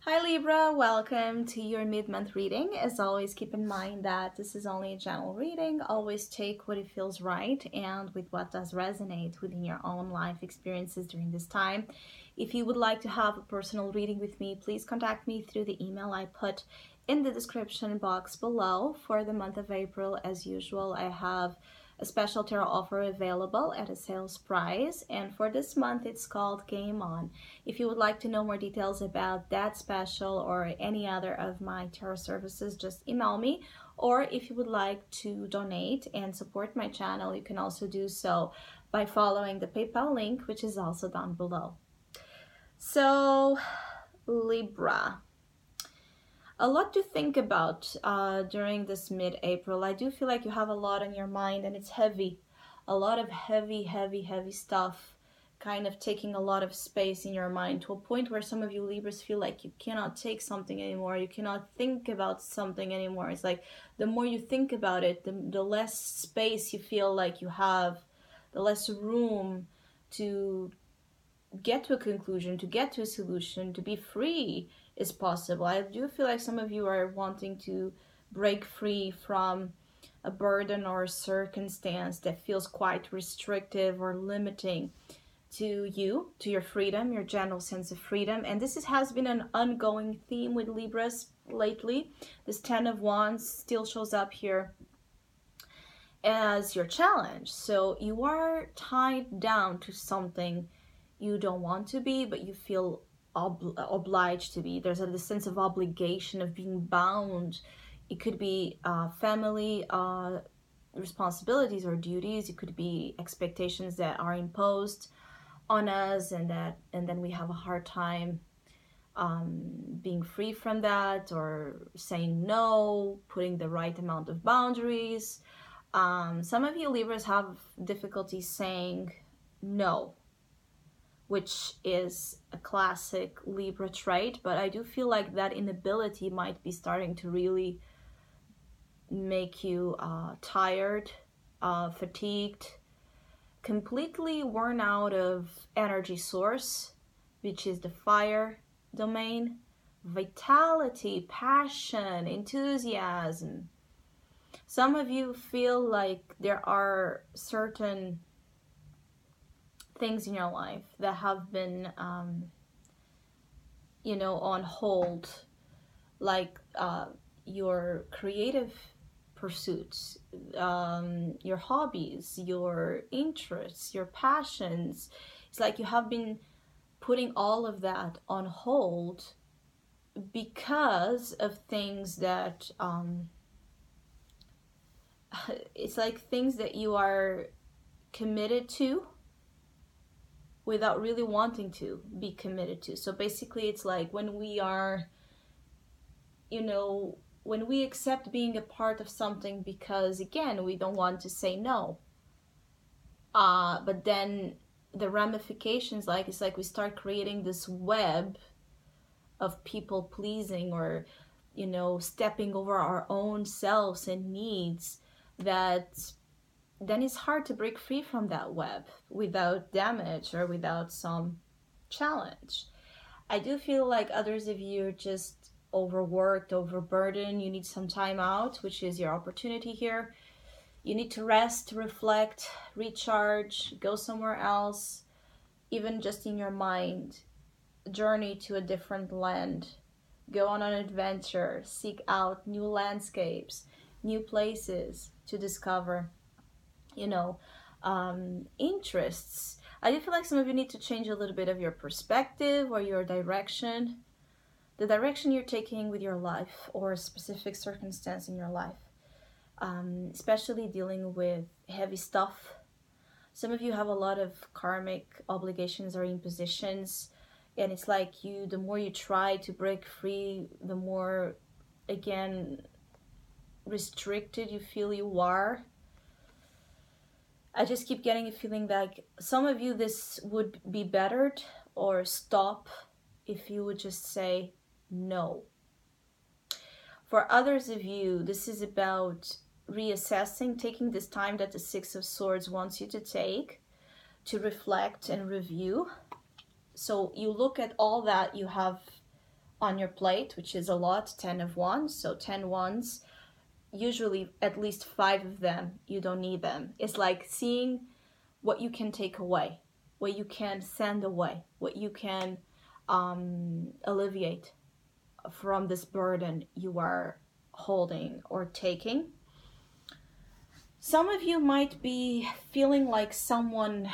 Hi Libra, welcome to your mid-month reading. As always, keep in mind that this is only a general reading. Always take what it feels right and with what does resonate within your own life experiences during this time. If you would like to have a personal reading with me, please contact me through the email I put in the description box below. For the month of April, as usual, I have a special tarot offer available at a sales price, and for this month it's called Game On. If you would like to know more details about that special or any other of my tarot services, just email me. Or if you would like to donate and support my channel, you can also do so by following the PayPal link, which is also down below. So, Libra. A lot to think about during this mid-April. I do feel like you have a lot on your mind and it's heavy. A lot of heavy stuff kind of taking a lot of space in your mind, to a point where some of you Libras feel like you cannot take something anymore. You cannot think about something anymore. It's like the more you think about it, the less space you feel like you have, the less room to get to a conclusion, to get to a solution, to be free is possible. I do feel like some of you are wanting to break free from a burden or a circumstance that feels quite restrictive or limiting to you, to your freedom, your general sense of freedom. And this has been an ongoing theme with Libras lately. This 10 of Wands still shows up here as your challenge. So you are tied down to something you don't want to be, but you feel obliged to be. There's this sense of obligation, of being bound. It could be family responsibilities or duties. It could be expectations that are imposed on us, and then we have a hard time being free from that, or saying no, putting the right amount of boundaries. Some of you Libras have difficulty saying no, which is a classic Libra trait, but I do feel like that inability might be starting to really make you tired, fatigued, completely worn out of energy source, which is the fire domain. Vitality, passion, enthusiasm. Some of you feel like there are certain things in your life that have been on hold, like your creative pursuits, your hobbies, your interests, your passions. It's like you have been putting all of that on hold because of things that it's like things that you are committed to without really wanting to be committed to. So basically it's like when we are, when we accept being a part of something because, again, we don't want to say no. But then the ramifications, like, it's like we start creating this web of people pleasing, or, stepping over our own selves and needs, that then it's hard to break free from that web without damage or without some challenge. I do feel like others of you are just overworked, overburdened. You need some time out, which is your opportunity here. You need to rest, reflect, recharge, go somewhere else, even just in your mind. Journey to a different land. Go on an adventure. Seek out new landscapes, new places to discover. Interests. I do feel like some of you need to change a little bit of your perspective or your direction, the direction you're taking with your life or a specific circumstance in your life, especially dealing with heavy stuff. Some of you have a lot of karmic obligations or impositions, and it's like the more you try to break free, the more, again, restricted you feel you are. I just keep getting a feeling like some of you, this would be bettered or stop if you would just say no. For others of you, this is about reassessing, taking this time that the Six of Swords wants you to take, to reflect and review. So you look at all that you have on your plate, which is a lot, 10 of wands. So 10 wands, usually at least 5 of them, you don't need them. It's like seeing what you can take away, what you can send away, what you can alleviate from this burden you are holding or taking. Some of you might be feeling like someone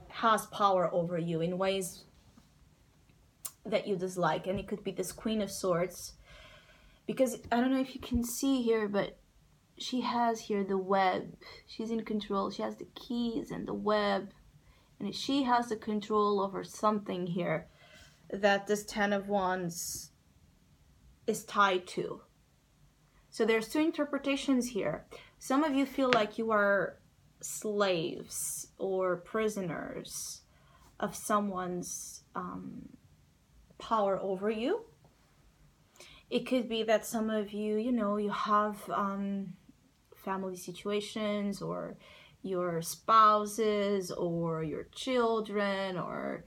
has power over you in ways that you dislike, and it could be this Queen of Swords, because I don't know if you can see here, but she has here the web. She's in control. She has the keys and the web, and she has the control over something here that this 10 of Wands is tied to. So there's two interpretations here. Some of you feel like you are slaves or prisoners of someone's power over you. It could be that some of you, you have family situations, or your spouses or your children or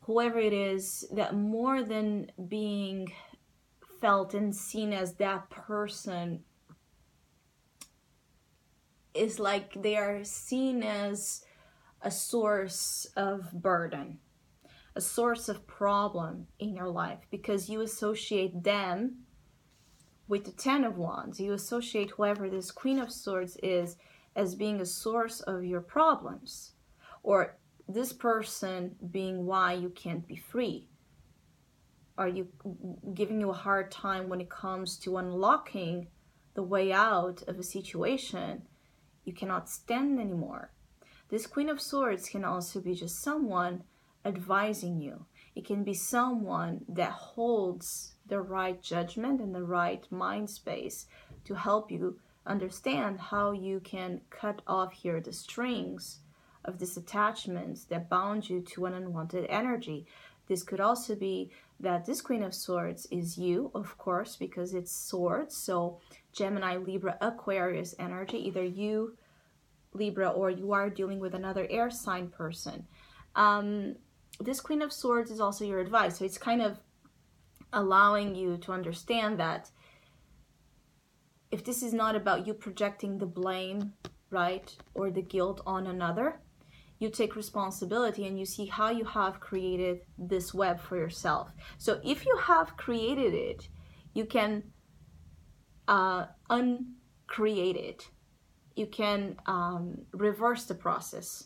whoever it is, that more than being felt and seen as that person, is like they are seen as a source of burden, a source of problem in your life, because you associate them with the 10 of Wands. You associate whoever this Queen of Swords is as being a source of your problems, or this person being why you can't be free. Are you giving you a hard time when it comes to unlocking the way out of a situation you cannot stand anymore? This Queen of Swords can also be just someone advising you. It can be someone that holds the right judgment and the right mind space to help you understand how you can cut off here the strings of these attachments that bound you to an unwanted energy. This could also be that this Queen of Swords is you, of course, because it's swords. So Gemini, Libra, Aquarius energy, either you, Libra, or you are dealing with another air sign person. This Queen of Swords is also your advice. So it's kind of allowing you to understand that if this is not about you projecting the blame, right, or the guilt on another, you take responsibility and you see how you have created this web for yourself. So if you have created it, you can uncreate it. You can reverse the process.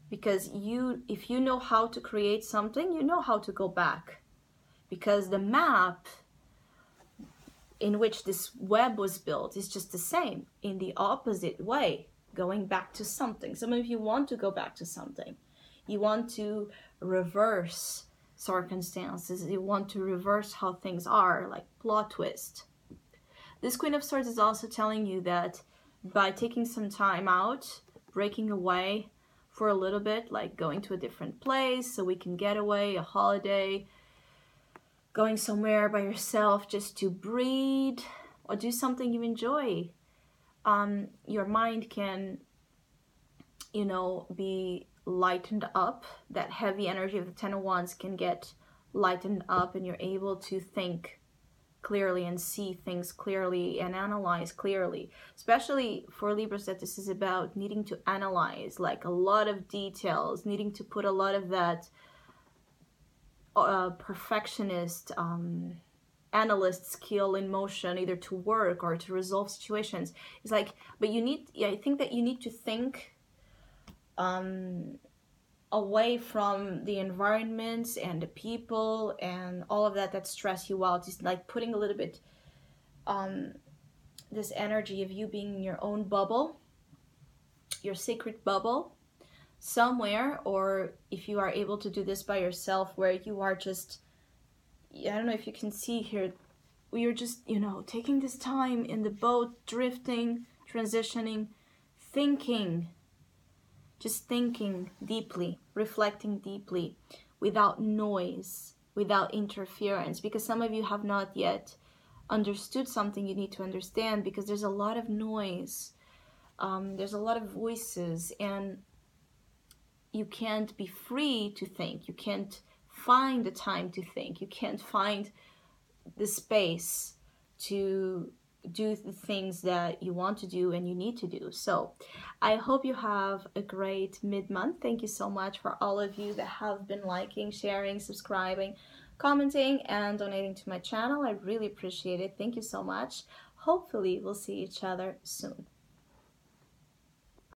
Because if you know how to create something, you know how to go back. Because the map in which this web was built is just the same, in the opposite way, going back to something. Some of you want to go back to something. You want to reverse circumstances. You want to reverse how things are, like plot twist. This Queen of Swords is also telling you that by taking some time out, breaking away for a little bit, like going to a different place so we can get away, a holiday, going somewhere by yourself just to breathe, or do something you enjoy. Your mind can, be lightened up. That heavy energy of the 10 of Wands can get lightened up, and you're able to think clearly and see things clearly and analyze clearly. Especially for Libras, that this is about needing to analyze, like a lot of details, needing to put a lot of that perfectionist analyst skill in motion, either to work or to resolve situations. It's like, but I think that you need to think away from the environments and the people and all of that stress you out. It's like putting a little bit this energy of you being in your own bubble, your secret bubble somewhere, or if you are able to do this by yourself, where you are just, I don't know if you can see here, you're just, taking this time in the boat, drifting, transitioning, thinking, just thinking deeply, reflecting deeply, without noise, without interference, because some of you have not yet understood something you need to understand, because there's a lot of noise, there's a lot of voices, and you can't be free to think. You can't find the time to think. You can't find the space to do the things that you want to do and you need to do. So I hope you have a great mid-month. Thank you so much for all of you that have been liking, sharing, subscribing, commenting, and donating to my channel. I really appreciate it. Thank you so much. Hopefully we'll see each other soon.